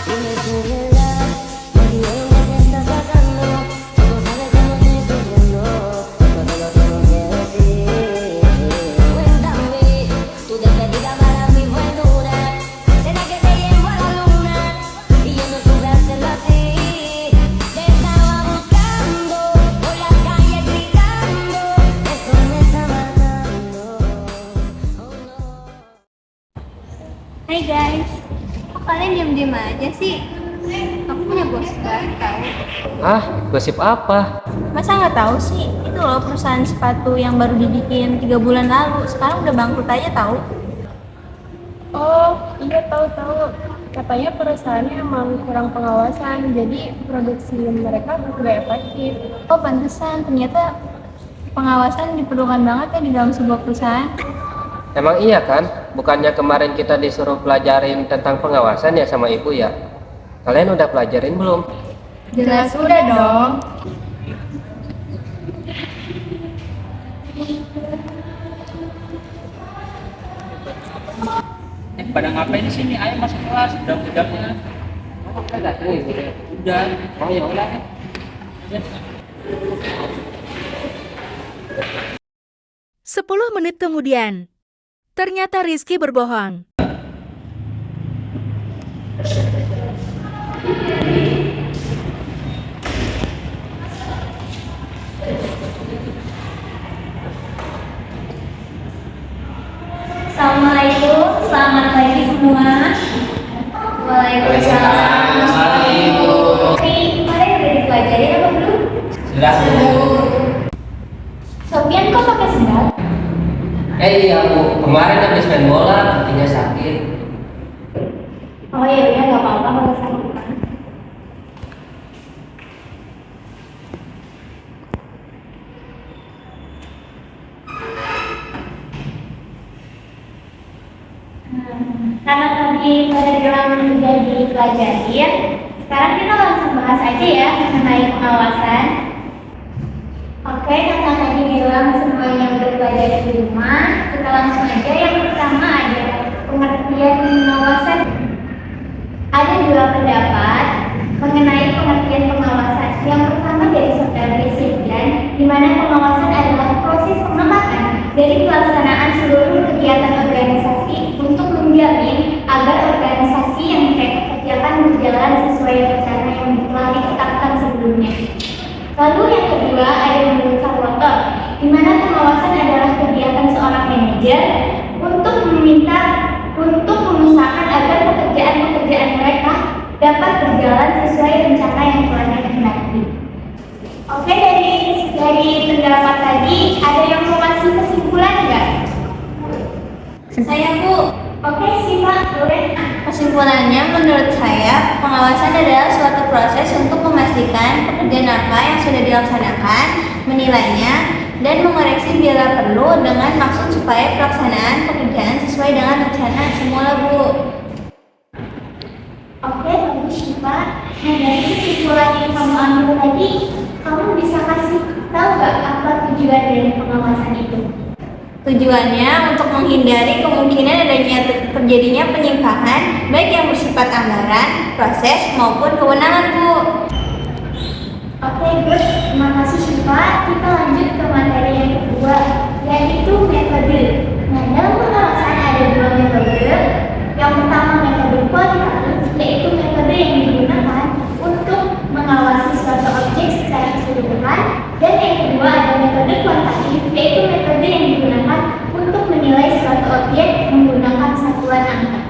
Dime tu verdad, me diré lo que está pasando. Tú no sabes cómo estoy sufriendo, pero te lo tengo que decir. Cuéntame, tu despedida para mí fue dura. Será que te llevo a la luna y yo no supe hacerlo así. Te estaba buscando por la calle gritando, eso me está matando. Oh no. Hai guys, kok kalian diam-diam aja sih? Aku punya gosip baru tahu. Ah, gosip apa? Masa nggak tahu sih? Itu loh perusahaan sepatu yang baru dibikin 3 bulan lalu. Sekarang udah bangkrut aja tahu. Oh, iya tahu-tahu. Katanya perusahaannya emang kurang pengawasan, jadi produksi mereka nggak efektif. Oh pantesan, ternyata pengawasan diperlukan banget ya di dalam sebuah perusahaan. Emang iya kan? Bukannya kemarin kita disuruh pelajarin tentang pengawasan ya sama ibu ya? Kalian udah pelajarin belum? Jelas udah dong. Pada ngapain di sini? Ayo masuk kelas, udah-udahnya. Udah. Oh ya udah. 10 menit kemudian, ternyata Rizky berbohong. Assalamualaikum, selamat pagi semua. Waalaikumsalam. Oke, kemarin udah dipelajari apa belum? Sudah. Sofian kok pakai sendal? Iya bu, kemarin habis main bola, kakinya sakit. Oh iya, udah nggak apa-apa kalau sakit. Karena tadi program sudah dipelajari, sekarang kita langsung bahas aja ya mengenai pengawasan. Oke, karena tadi bilang semuanya udah belajar di rumah, kita langsung aja. Yang pertama ada pengertian pengawasan. Ada 2 pendapat mengenai pengertian pengawasan. Yang pertama dari Saudara Presiden, di mana pengawasan adalah proses pengamatan dari pelaksanaan seluruh kegiatan organisasi untuk menjamin agar organisasi yang mereka kerjakan berjalan sesuai rencana yang telah ditetapkan sebelumnya. Lalu yang kedua ada menurut Sarwoto, di mana pengawasan adalah kegiatan seorang manajer untuk mengusahakan agar pekerjaan-pekerjaan mereka dapat berjalan sesuai rencana yang telah dikehendaki. Oke, dari pendapat tadi ada yang mau kasih kesimpulan nggak? Saya Bu. Oke, simak boleh. Kesimpulannya menurut saya, pengawasan adalah suatu proses untuk memastikan pekerjaan apa yang sudah dilaksanakan, menilainya, dan mengoreksi bila perlu dengan maksud supaya pelaksanaan pekerjaan sesuai dengan rencana semula Bu. Oke, bagus Pak. Nah, dari kesimpulan yang kamu ambil tadi, kamu bisa kasih tahu nggak apa tujuan dari pengawasan itu? Tujuannya untuk menghindari kemungkinan adanya terjadinya penyimpangan baik yang bersifat anggaran, proses maupun kewenangan Bu. Oke, good. Terima kasih Syifa. Kita lanjut ke materi yang kedua, yaitu metode. Nah, dalam pengawasan ada 2 metode. Yang pertama metode kualitatif, yaitu metode yang digunakan untuk mengawasi suatu objek secara keseluruhan, dan yang kedua ada metode kuantitatif, yaitu metode yang digunakan untuk menilai suatu objek menggunakan satuan angka.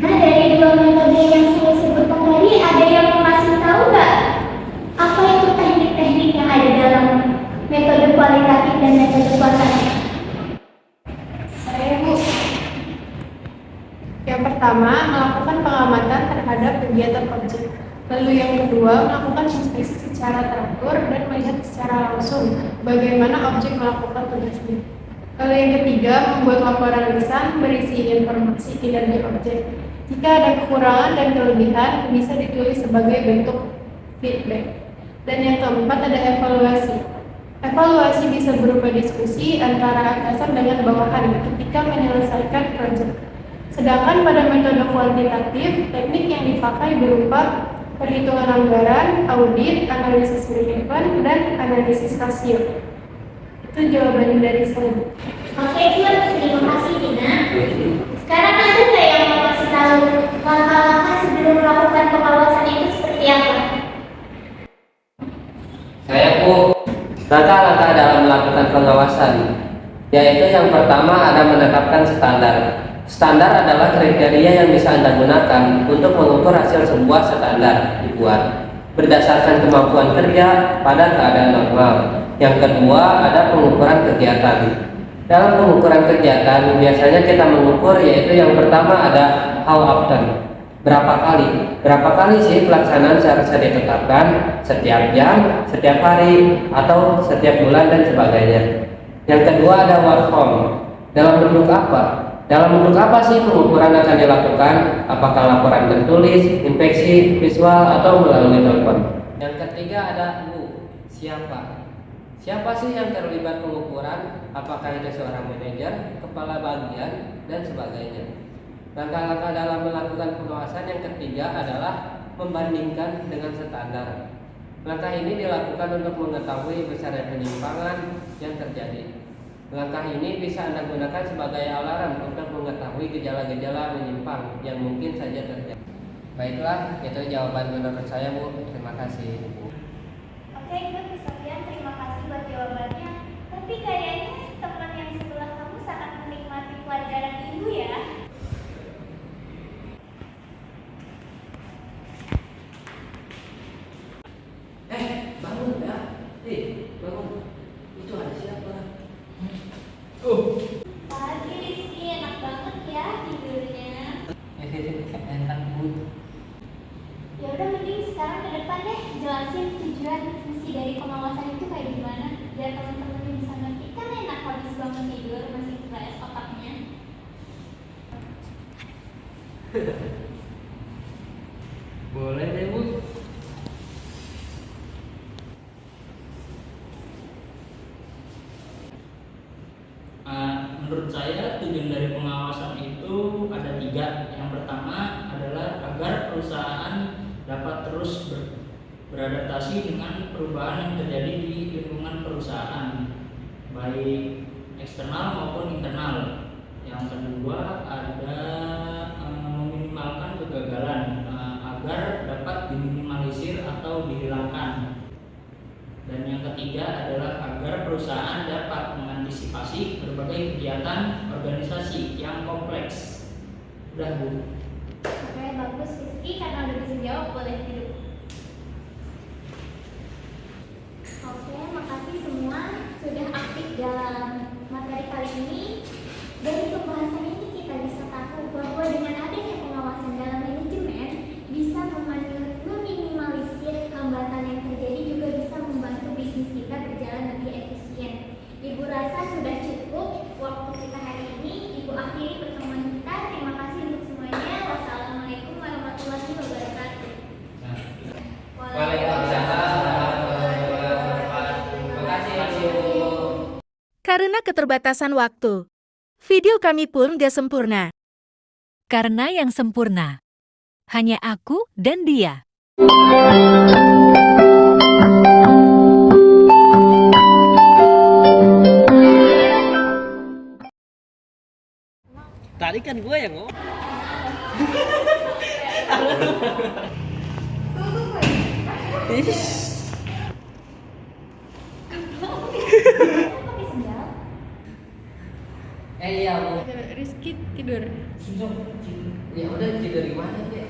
Nah, dari 2 metode yang saya sebutkan tadi, ada yang mau kasih tahu nggak apa itu teknik-teknik yang ada dalam metode kualitatif dan metode kuantitatif? Saya Bu. Yang pertama, melakukan pengamatan terhadap kegiatan objek. Lalu yang kedua, melakukan inspeksi secara teratur dan melihat secara langsung bagaimana objek melakukan tugasnya. Lalu yang ketiga, membuat laporan lisan berisi informasi kinerja objek. Jika ada kekurangan dan kelebihan, bisa ditulis sebagai bentuk feedback. Dan yang keempat ada evaluasi. Evaluasi bisa berupa diskusi antara atasan dengan bawahan ketika menyelesaikan proyek. Sedangkan pada metode kuantitatif, teknik yang dipakai berupa perhitungan anggaran, audit, analisis break-even, dan analisis rasio. Itu jawaban dari saya. Oke, terima kasih Dina. Sekarang ada nggak yang mau kasih tahu langkah-langkah sebelum melakukan pengawasan itu seperti apa? Saya Bu, langkah-langkah dalam melakukan pengawasan, yaitu yang pertama ada menetapkan standar. Standar adalah kriteria yang bisa Anda gunakan untuk mengukur hasil sebuah standar dibuat berdasarkan kemampuan kerja pada keadaan normal. Yang kedua ada pengukuran kegiatan. Dalam pengukuran kegiatan biasanya kita mengukur, yaitu yang pertama ada how often, berapa kali. Berapa kali sih pelaksanaan seharusnya ditetapkan, setiap jam, setiap hari, atau setiap bulan dan sebagainya. Yang kedua ada what from, dalam bentuk apa. Dalam bentuk apa sih pengukuran akan dilakukan? Apakah laporan tertulis, inspeksi, visual, atau melalui telepon? Yang ketiga ada who, siapa. Siapa sih yang terlibat pengukuran? Apakah itu seorang manajer, kepala bagian, dan sebagainya. Langkah-langkah dalam melakukan pengawasan yang ketiga adalah membandingkan dengan standar. Langkah ini dilakukan untuk mengetahui besarnya penyimpangan yang terjadi. Langkah ini bisa Anda gunakan sebagai alarm untuk mengetahui gejala-gejala menyimpang yang mungkin saja terjadi. Baiklah, itu jawaban menurut saya Bu. Terima kasih Bu. Oke, Ibu Sofian, terima kasih buat jawabannya. Tapi kayaknya teman yang sebelah kamu sangat menikmati pelajaran Ibu ya. Bangun ya. Bangun. Itu ada siapa? Pagi Rizky, enak banget ya tidurnya. Enak Bu. Ya udah, mending sekarang ke depan deh jelasin tujuan fungsi dari pengawasan itu kayak gimana, biar teman-temannya bisa ngerti. Kan enak habis bangun tidur masih fresh otaknya. Boleh deh Bu. Menurut saya tujuan dari pengawasan itu ada 3. Yang pertama adalah agar perusahaan dapat terus beradaptasi dengan perubahan yang terjadi di lingkungan perusahaan, baik eksternal maupun internal. Yang kedua ada meminimalkan kegagalan agar dapat diminimalisir atau dihilangkan. Dan yang ketiga adalah agar perusahaan dapat mengantisipasi berbagai kegiatan organisasi yang kompleks. Udah Bu. Oke, bagus Rizky, karena udah bisa jawab boleh tidur. Oke, makasih semua sudah aktif dalam materi kali ini. Dari pembahasan ini kita bisa tahu bahwa dengan adanya pengawasan dalam manajemen bisa meminimalisir hambatan yang terjadi, juga bisa membantu bisnis kita berjalan lebih efisien. Ibu rasa sudah cukup waktu kita hari ini. Ibu akhiri pertemuan kita. Terima kasih untuk semuanya. Wassalamualaikum warahmatullahi wabarakatuh. Waalaikumsalam warahmatullahi wabarakatuh. Terima kasih Bu. Karena keterbatasan waktu, video kami pun gak sempurna. Karena yang sempurna hanya aku dan dia. Tadi kan gue yang ngomong. Iya Bu. Rizky tidur. Ya udah tidur di mana ya?